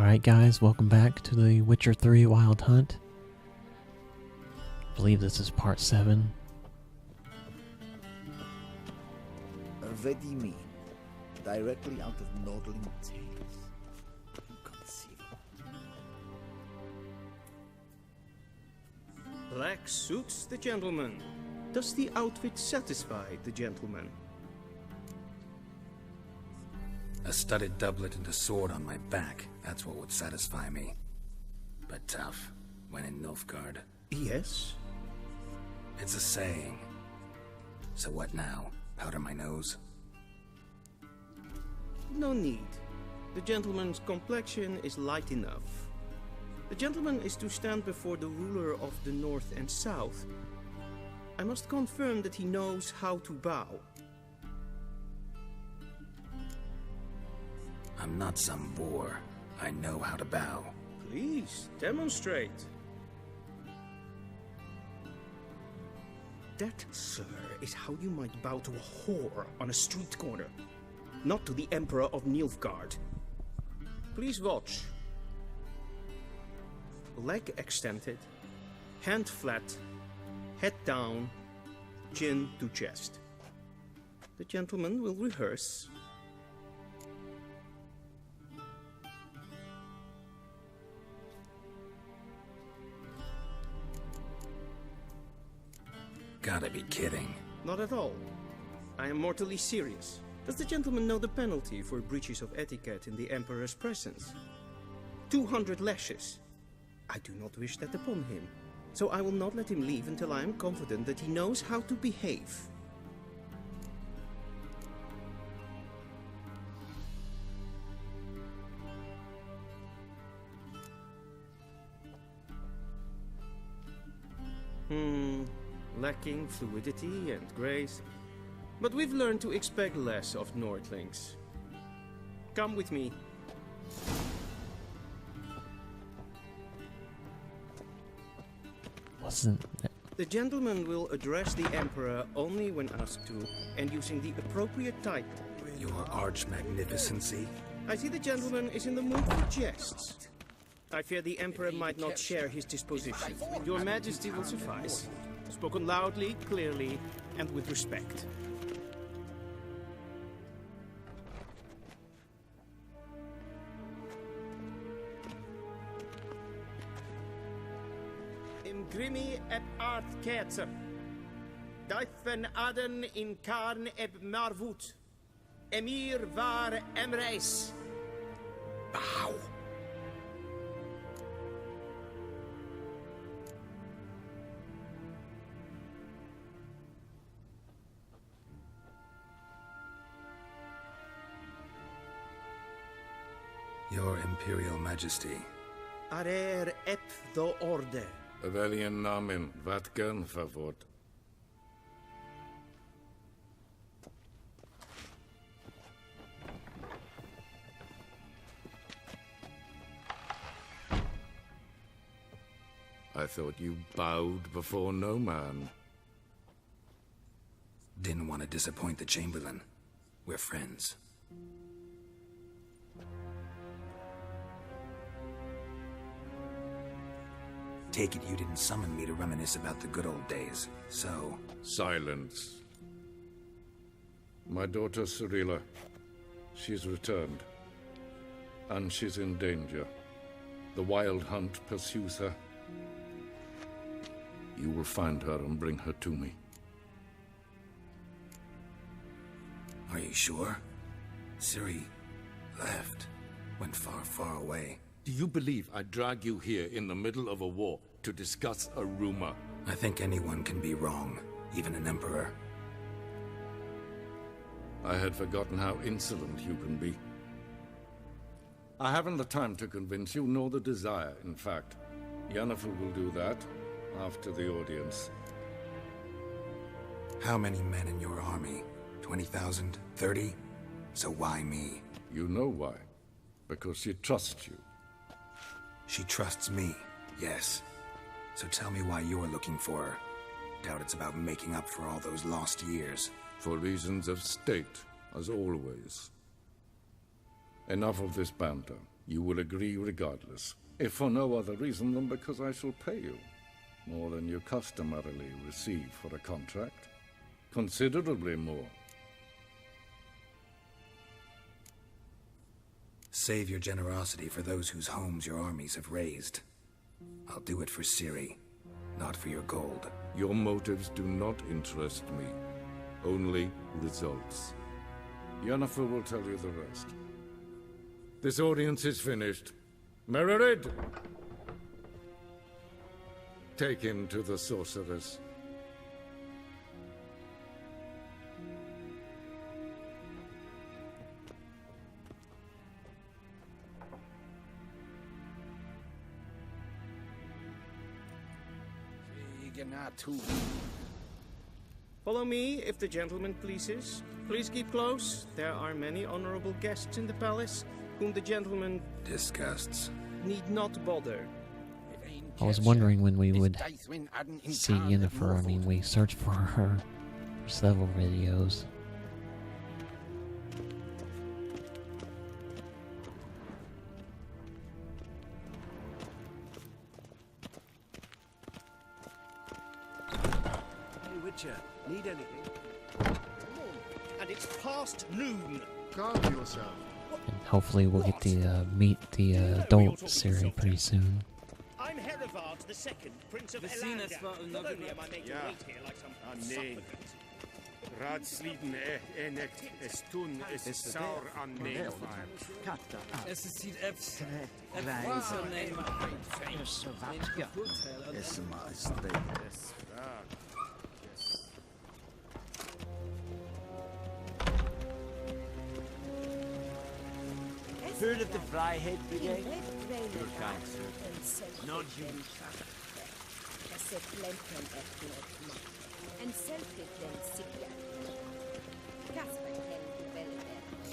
Alright guys, welcome back to the Witcher 3 Wild Hunt. I believe this is part 7. What do you mean? Directly out of Nordling tales. Inconceivable. Black suits the gentleman. Does the outfit satisfy the gentleman? A studded doublet and a sword on my back. That's what would satisfy me. But tough, when in Nilfgaard. Yes. It's a saying. So what now? Powder my nose? No need. The gentleman's complexion is light enough. The gentleman is to stand before the ruler of the North and South. I must confirm that he knows how to bow. I'm not some boor. I know how to bow. Please, demonstrate. That, sir, is how you might bow to a whore on a street corner. Not to the Emperor of Nilfgaard. Please watch. Leg extended, hand flat, head down, chin to chest. The gentleman will rehearse. Gotta be kidding. Not at all. I am mortally serious. Does the gentleman know the penalty for breaches of etiquette in the Emperor's presence? 200 lashes. I do not wish that upon him, so I will not let him leave until I am confident that he knows how to behave. Lacking fluidity and grace. But we've learned to expect less of Nordlings. Come with me. The gentleman will address the Emperor only when asked to, and using the appropriate title. Your arch-magnificency? I see the gentleman is in the mood for jests. I fear the Emperor might not share his disposition. Your Majesty will suffice. Spoken loudly, clearly, and with respect. Imgrimi eb art ketzer. Dijfen aden in karn eb marvoet. Emir var emreis. Bow! Your Imperial Majesty. Arer ep do orde. Welchen Namen? Wat gern verwort? I thought you bowed before no man. Didn't want to disappoint the Chamberlain. We're friends. Take it you didn't summon me to reminisce about the good old days, so... Silence. My daughter Cyrilla, she's returned. And she's in danger. The Wild Hunt pursues her. You will find her and bring her to me. Are you sure? Ciri left. Went far, far away. Do you believe I drag you here in the middle of a war to discuss a rumor? I think anyone can be wrong, even an emperor. I had forgotten how insolent you can be. I haven't the time to convince you, nor the desire, in fact. Yennefer will do that after the audience. How many men in your army? 20,000? 30? So why me? You know why. Because she trusts you. She trusts me, yes. So tell me why you're looking for her. Doubt it's about making up for all those lost years. For reasons of state, as always. Enough of this banter. You will agree regardless, if for no other reason than because I shall pay you more than you customarily receive for a contract. Considerably more. Save your generosity for those whose homes your armies have razed. I'll do it for Ciri, not for your gold. Your motives do not interest me. Only results. Yennefer will tell you the rest. This audience is finished. Mererid! Take him to the sorceress. Follow me, if the gentleman pleases. Please keep close. There are many honorable guests in the palace, whom the gentleman Disgusts. need not bother. I was wondering when we would see Yennefer. I mean, we searched for her for several videos. Hey, Witcher, need anything? And it's past noon. Calm yourself. And hopefully we'll get to meet the adult Ciri pretty soon. I'm Herivard the Second, Prince of Elanda. Not only am I making wait here like some supplicant. Raadsliden enecht es tun es saur an neemvaar. Es is hier apps. What's her name? Heard of the Vrijheid Brigade? Your kind, sir. Not you.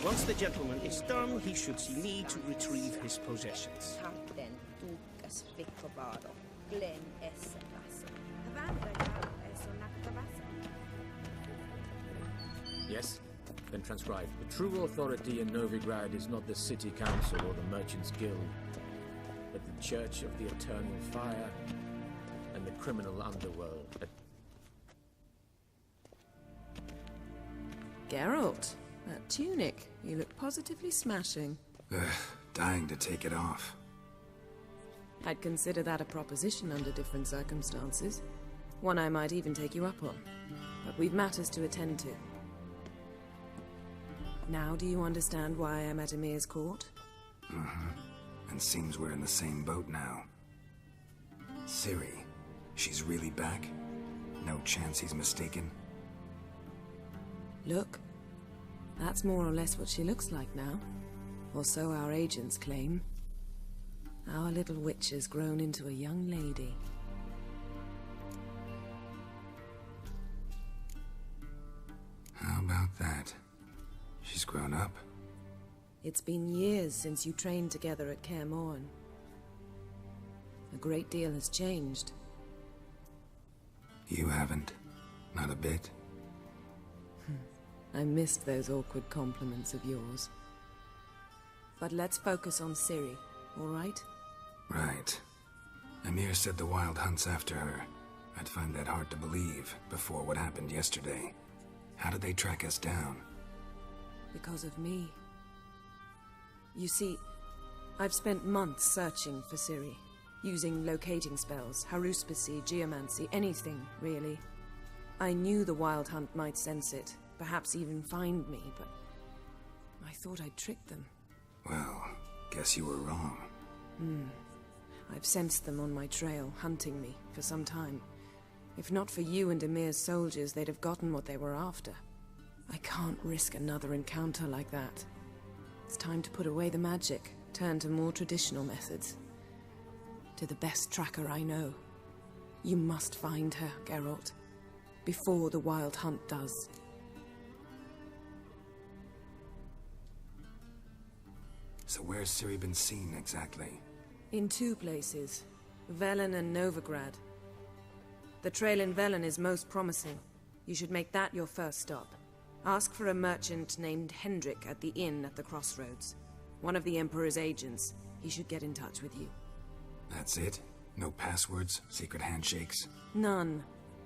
Once the gentleman is done, he should see me to retrieve his possessions. Yes? Then transcribe. The true authority in Novigrad is not the city council or the merchants' guild, but the Church of the Eternal Fire and the criminal underworld. Geralt, that tunic, you look positively smashing. Ugh, dying to take it off. I'd consider that a proposition under different circumstances. One I might even take you up on. But we've matters to attend to. Now do you understand why I'm at Emir's court? And seems we're in the same boat now. Ciri, she's really back? No chance he's mistaken? Look, that's more or less what she looks like now. Or so our agents claim. Our little witch has grown into a young lady. How about that? She's grown up. It's been years since you trained together at Kaer Morhen. A great deal has changed. You haven't. Not a bit. I missed those awkward compliments of yours. But let's focus on Ciri, all right? Right. Emir said the Wild Hunt's after her. I'd find that hard to believe before what happened yesterday. How did they track us down? Because of me. You see, I've spent months searching for Ciri, using locating spells, haruspicy, geomancy, anything, really. I knew the Wild Hunt might sense it, perhaps even find me, but I thought I'd tricked them. Well, guess you were wrong. I've sensed them on my trail, hunting me, for some time. If not for you and Emir's soldiers, they'd have gotten what they were after. I can't risk another encounter like that. It's time to put away the magic, turn to more traditional methods. To the best tracker I know. You must find her, Geralt. Before the Wild Hunt does. So where's Ciri been seen, exactly? In two places. Velen and Novigrad. The trail in Velen is most promising. You should make that your first stop. Ask for a merchant named Hendrik at the inn at the crossroads. One of the Emperor's agents. He should get in touch with you. That's it? No passwords? Secret handshakes? None.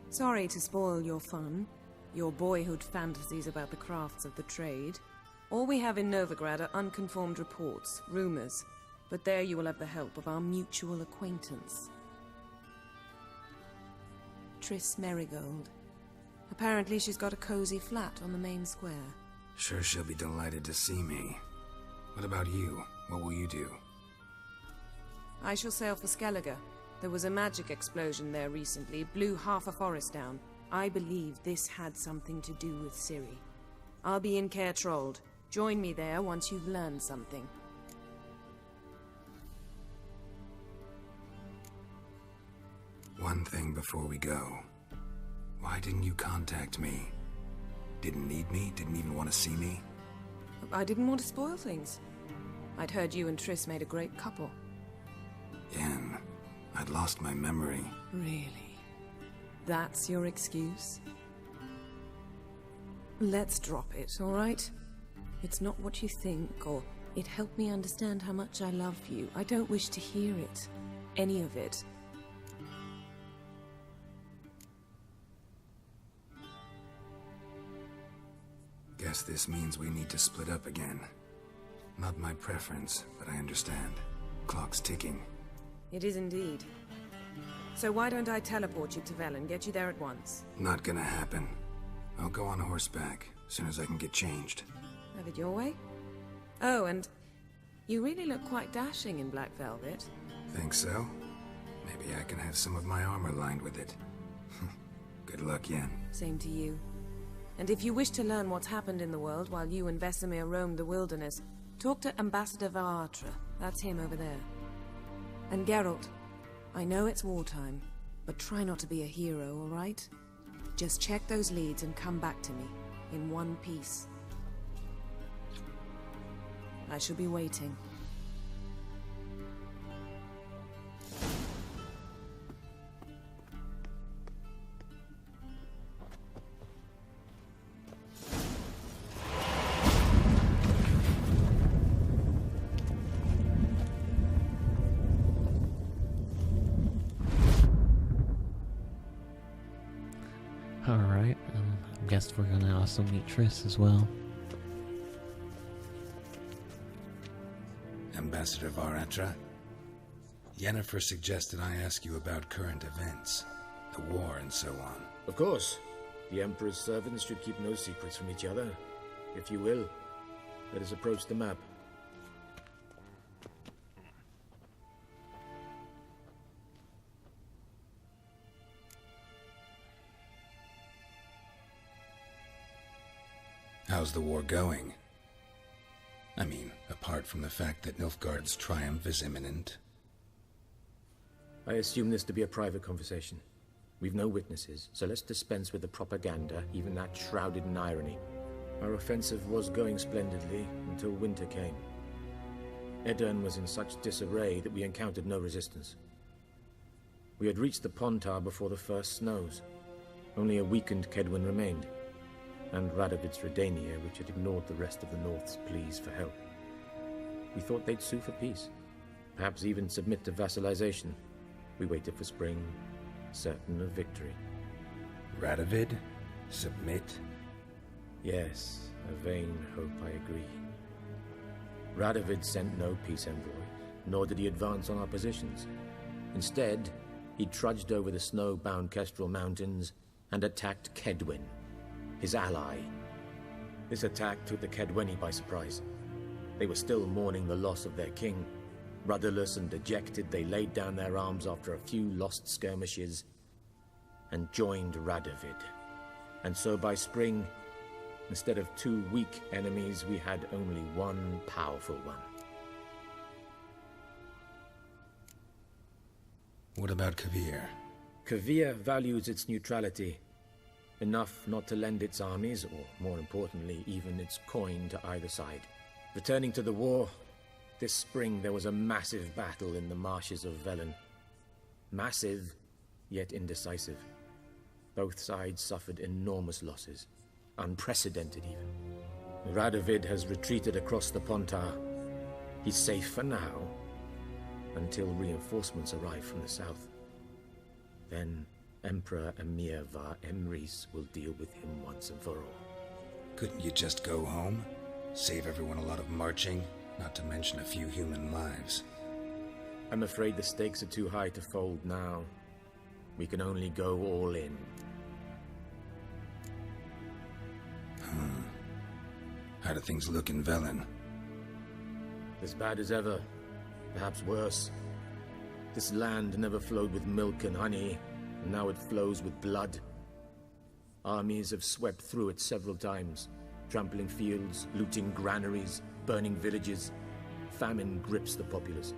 Sorry to spoil your fun. Your boyhood fantasies about the crafts of the trade. All we have in Novigrad are unconfirmed reports, rumors. But there you will have the help of our mutual acquaintance. Triss Merigold. Apparently she's got a cozy flat on the main square. Sure she'll be delighted to see me. What about you? What will you do? I shall sail for Skellige. There was a magic explosion there recently, blew half a forest down. I believe this had something to do with Ciri. I'll be in Caer Trold. Join me there once you've learned something. One thing before we go. Why didn't you contact me? Didn't need me? Didn't even want to see me? I didn't want to spoil things. I'd heard you and Triss made a great couple. Yen, I'd lost my memory. Really? That's your excuse? Let's drop it, all right? It's not what you think, or it helped me understand how much I love you. I don't wish to hear it. Any of it. Guess this means we need to split up again. Not my preference, but I understand. Clock's ticking. It is indeed. So why don't I teleport you to Vel and get you there at once? Not gonna happen. I'll go on horseback, as soon as I can get changed. Have it your way? Oh, and you really look quite dashing in black velvet. Think so? Maybe I can have some of my armor lined with it. Good luck, Yen. Same to you. And if you wish to learn what's happened in the world while you and Vesemir roamed the wilderness, talk to Ambassador Varatra. That's him over there. And Geralt, I know it's wartime, but try not to be a hero, all right? Just check those leads and come back to me, in one piece. I shall be waiting. Alright, I guess we're gonna also meet Triss as well. Ambassador Varatra, Yennefer suggested I ask you about current events, the war and so on. Of course. The Emperor's servants should keep no secrets from each other. If you will, let us approach the map. How's the war going? I mean, apart from the fact that Nilfgaard's triumph is imminent. I assume this to be a private conversation. We've no witnesses, so let's dispense with the propaganda, even that shrouded in irony. Our offensive was going splendidly until winter came. Edirn was in such disarray that we encountered no resistance. We had reached the Pontar before the first snows. Only a weakened Kedwin remained, and Radovid's Redania, which had ignored the rest of the North's pleas for help. We thought they'd sue for peace, perhaps even submit to vassalization. We waited for spring, certain of victory. Radovid? Submit? Yes, a vain hope, I agree. Radovid sent no peace envoy, nor did he advance on our positions. Instead, he trudged over the snow-bound Kestrel Mountains and attacked Kedwin, his ally. This attack took the Kedweni by surprise. They were still mourning the loss of their king. Rudderless and dejected, they laid down their arms after a few lost skirmishes and joined Radovid. And so by spring, instead of two weak enemies, we had only one powerful one. What about Kavir? Kavir values its neutrality, enough not to lend its armies, or more importantly, even its coin to either side. Returning to the war, this spring there was a massive battle in the marshes of Velen. Massive, yet indecisive. Both sides suffered enormous losses, unprecedented even. Radovid has retreated across the Pontar. He's safe for now, until reinforcements arrive from the south. Then Emperor Emir var Emrys will deal with him once and for all. Couldn't you just go home? Save everyone a lot of marching, not to mention a few human lives. I'm afraid the stakes are too high to fold now. We can only go all in. How do things look in Velen? As bad as ever, perhaps worse. This land never flowed with milk and honey, and now it flows with blood. Armies have swept through it several times, trampling fields, looting granaries, burning villages. Famine grips the populace.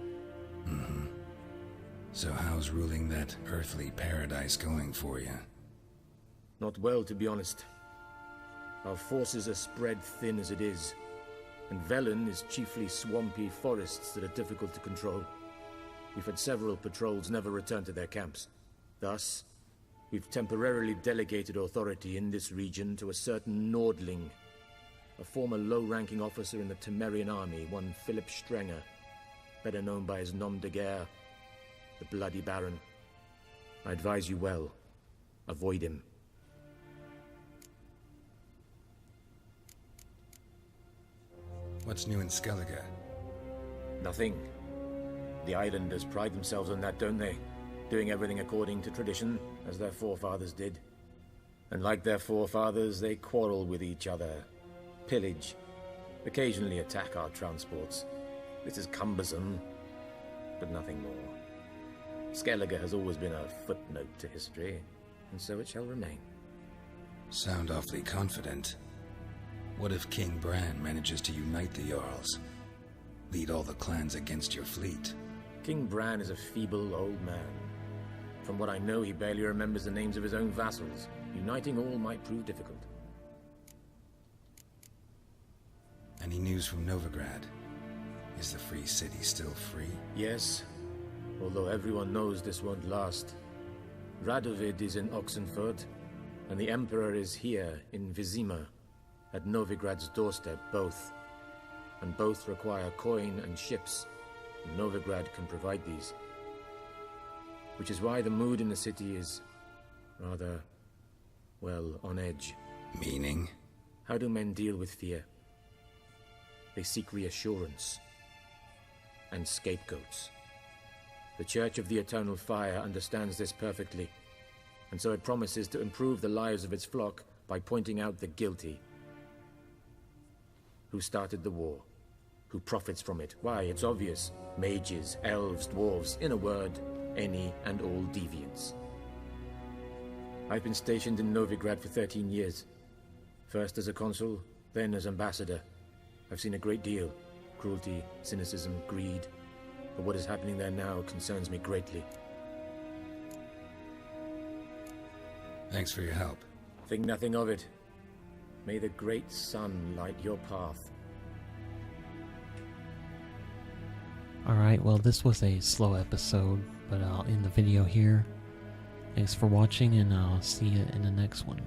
So how's ruling that earthly paradise going for you? Not well, to be honest. Our forces are spread thin as it is, and Velen is chiefly swampy forests that are difficult to control. We've had several patrols never return to their camps. Thus, we've temporarily delegated authority in this region to a certain Nordling, a former low-ranking officer in the Temerian army, one Philip Strenger, better known by his nom de guerre, the Bloody Baron. I advise you well. Avoid him. What's new in Skellige? Nothing. The islanders pride themselves on that, don't they? Doing everything according to tradition, as their forefathers did. And like their forefathers, they quarrel with each other, pillage, occasionally attack our transports. This is cumbersome, but nothing more. Skellige has always been a footnote to history, and so it shall remain. Sound awfully confident. What if King Bran manages to unite the Jarls? Lead all the clans against your fleet? King Bran is a feeble old man. From what I know, he barely remembers the names of his own vassals. Uniting all might prove difficult. Any news from Novigrad? Is the free city still free? Yes, although everyone knows this won't last. Radovid is in Oxenford, and the Emperor is here in Vizima, at Novigrad's doorstep, both. And both require coin and ships, and Novigrad can provide these. Which is why the mood in the city is rather, well, on edge. Meaning? How do men deal with fear? They seek reassurance and scapegoats. The Church of the Eternal Fire understands this perfectly, and so it promises to improve the lives of its flock by pointing out the guilty. Who started the war? Who profits from it? Why, it's obvious. Mages, elves, dwarves, in a word, any and all deviants. I've been stationed in Novigrad for 13 years. First as a consul, then as ambassador. I've seen a great deal. Cruelty, cynicism, greed. But what is happening there now concerns me greatly. Thanks for your help. Think nothing of it. May the great sun light your path. Alright, well this was a slow episode, but I'll end the video here. Thanks for watching, and I'll see you in the next one.